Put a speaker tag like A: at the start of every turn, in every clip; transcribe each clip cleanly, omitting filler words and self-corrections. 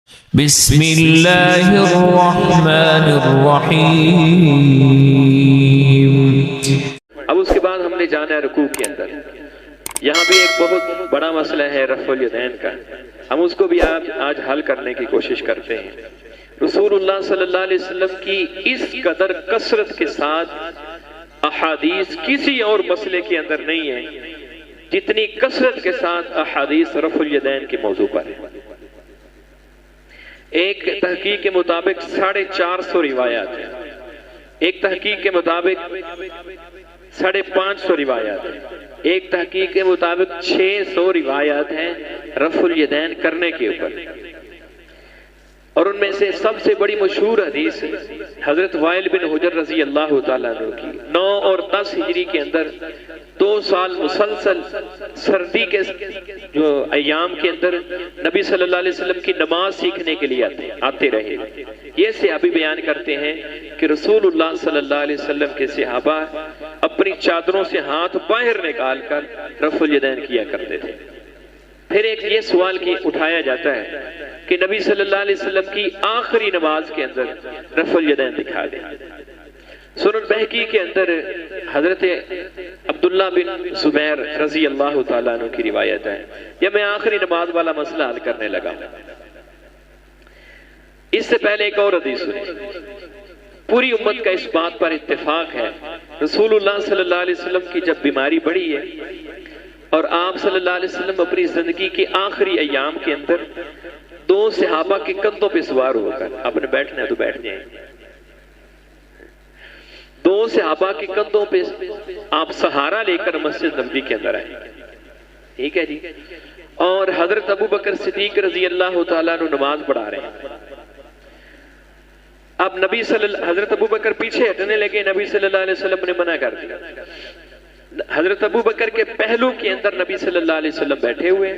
A: بسم اللہ الرحمن الرحیم۔
B: اب اس کے بعد ہم نے جانا ہے رکوع کے اندر۔ یہاں بھی ایک بہت بڑا مسئلہ ہے رفع الیدین کا، ہم اس کو بھی آج حل کرنے کی کوشش کرتے ہیں۔ رسول اللہ صلی اللہ علیہ وسلم کی اس قدر کثرت کے ساتھ احادیث کسی اور مسئلے کے اندر نہیں ہے جتنی کثرت کے ساتھ احادیث رفع الیدین کے موضوع پر ہے۔ ایک تحقیق کے مطابق 450 روایات ہیں، ایک تحقیق کے مطابق 550 روایات ہیں، ایک تحقیق کے مطابق 600 روایات ہیں رفع الیدین کرنے کے اوپر، اور ان میں سے سب سے بڑی مشہور حدیث حضرت وائل بن حجر رضی اللہ تعالیٰ عنہ کی 9 اور 10 ہجری کے اندر 2 سال مسلسل سردی کے جو ایام کے اندر نبی صلی اللہ علیہ وسلم کی نماز سیکھنے کے لیے آتے رہے۔ یہ صحابی بیان کرتے ہیں کہ رسول اللہ صلی اللہ علیہ وسلم کے صحابہ اپنی چادروں سے ہاتھ باہر نکال کر رفع الیدین کیا کرتے تھے۔ پھر ایک یہ سوال اٹھایا جاتا ہے کہ نبی صلی اللہ علیہ وسلم کی آخری نماز کے اندر رفع الیدین دکھا دیں۔ سنن بہقی کے اندر حضرت عبداللہ بن زبیر رضی اللہ تعالیٰ عنہ کی روایت ہے۔ یا میں آخری نماز والا مسئلہ حل کرنے لگا ہوں، اس سے پہلے ایک اور حدیث سنیں۔ پوری امت کا اس بات پر اتفاق ہے، رسول اللہ صلی اللہ علیہ وسلم کی جب بیماری بڑھی ہے اور آپ صلی اللہ علیہ وسلم اپنی زندگی کے آخری ایام کے اندر 2 صحابہ کے کندھوں پہ سوار ہو کر، آپ نے بیٹھنا ہے تو بیٹھ جائیں، 2 صحابہ کے کندھوں پہ آپ سہارا لے کر مسجد نبوی کے اندر آئے، ٹھیک ہے جی، اور حضرت ابو بکر صدیق رضی اللہ تعالیٰ عنہ نماز پڑھا رہے ہیں۔ اب حضرت ابو بکر پیچھے ہٹنے لگے، نبی صلی اللہ علیہ وسلم نے منع کر دیا۔ حضرت ابو بکر کے پہلو کے اندر نبی صلی اللہ علیہ وسلم بیٹھے ہوئے،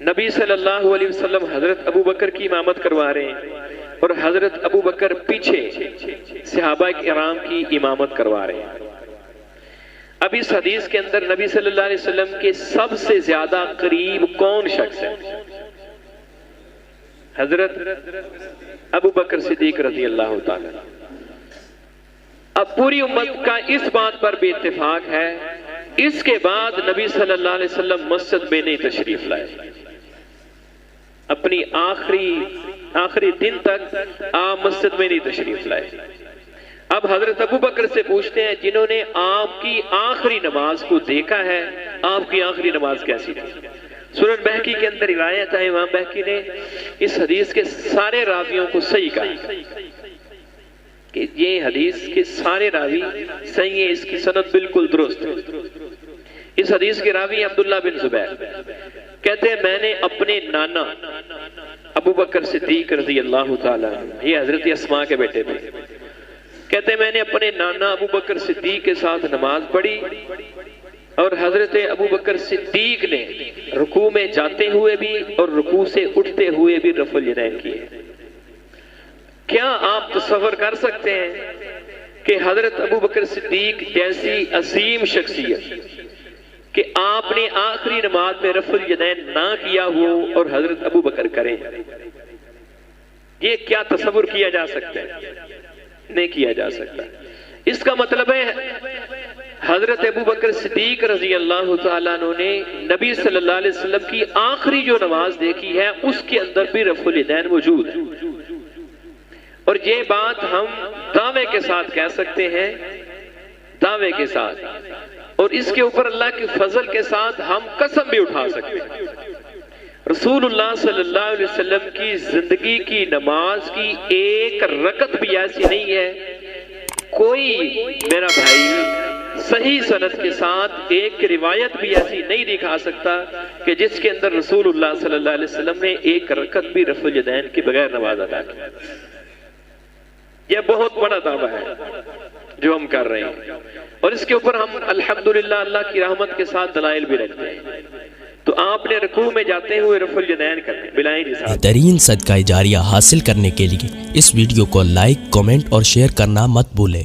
B: نبی صلی اللہ علیہ وسلم حضرت ابو بکر کی امامت کروا رہے ہیں، اور حضرت ابو بکر پیچھے صحابہ کرام کی امامت کروا رہے ہیں۔ اب اس حدیث کے اندر نبی صلی اللہ علیہ وسلم کے سب سے زیادہ قریب کون شخص ہے؟ حضرت ابو بکر صدیق رضی اللہ تعالیٰ۔ اب پوری امت کا اس بات پر بھی اتفاق ہے، اس کے بعد نبی صلی اللہ علیہ وسلم مسجد میں نہیں تشریف لائے، اپنی آخری دن تک آپ مسجد میں نہیں تشریف لائے۔ اب حضرت ابو بکر سے پوچھتے ہیں، جنہوں نے آپ کی آخری نماز کو دیکھا ہے، آپ کی آخری نماز کیسی تھی؟ سنن بہقی کے اندر روایت ہے، امام بہقی نے اس حدیث کے سارے راویوں کو صحیح کہا کہ یہ حدیث کے سارے راوی صحیح ہیں، اس کی سند بالکل درست ہے۔ اس حدیث کے راوی عبداللہ بن زبیر کہتے ہیں، میں نے اپنے نانا ابو بکر صدیق رضی اللہ تعالیٰ، یہ حضرت اسماء کے بیٹے تھے، کہتے ہیں میں نے اپنے نانا ابو بکر صدیق کے ساتھ نماز پڑھی، اور حضرت ابو بکر صدیق نے رکوع میں جاتے ہوئے بھی اور رکوع سے اٹھتے ہوئے بھی رفع الیدین کیے۔ کیا آپ تصور کر سکتے ہیں کہ حضرت ابو بکر صدیق جیسی عظیم شخصیت کہ آپ نے آخری نماز میں رفع الیدین نہ کیا ہو اور حضرت ابو بکر کریں؟ یہ کیا تصور کیا جا سکتا ہے؟ نہیں کیا جا سکتا۔ اس کا مطلب ہے حضرت ابو بکر صدیق رضی اللہ تعالیٰ عنہ نے نبی صلی اللہ علیہ وسلم کی آخری جو نماز دیکھی ہے اس کے اندر بھی رفع الیدین موجود ہے، اور یہ بات ہم دعوے کے ساتھ کہہ سکتے ہیں، دعوے کے ساتھ، اور اس کے اوپر اللہ کے فضل کے ساتھ ہم قسم بھی اٹھا سکتے ہیں۔ رسول اللہ صلی اللہ علیہ وسلم کی زندگی کی نماز کی ایک رکعت بھی ایسی نہیں ہے، کوئی میرا بھائی صحیح سند کے ساتھ ایک روایت بھی ایسی نہیں دکھا سکتا کہ جس کے اندر رسول اللہ صلی اللہ علیہ وسلم نے ایک رکعت بھی رفع الیدین کے بغیر نماز ادا کی۔ یہ بہت بڑا دعویٰ ہے جو ہم کر رہے ہیں، اور اس کے اوپر ہم الحمدللہ اللہ کی رحمت کے ساتھ دلائل بھی رکھتے ہیں۔ تو آپ نے رکوع میں جاتے ہوئے رفع الیدین کرنے بلائیں جی صاحب۔
C: بہترین صدقہ جاریہ حاصل کرنے کے لیے اس ویڈیو کو لائک، کمنٹ اور شیئر کرنا مت بھولیں۔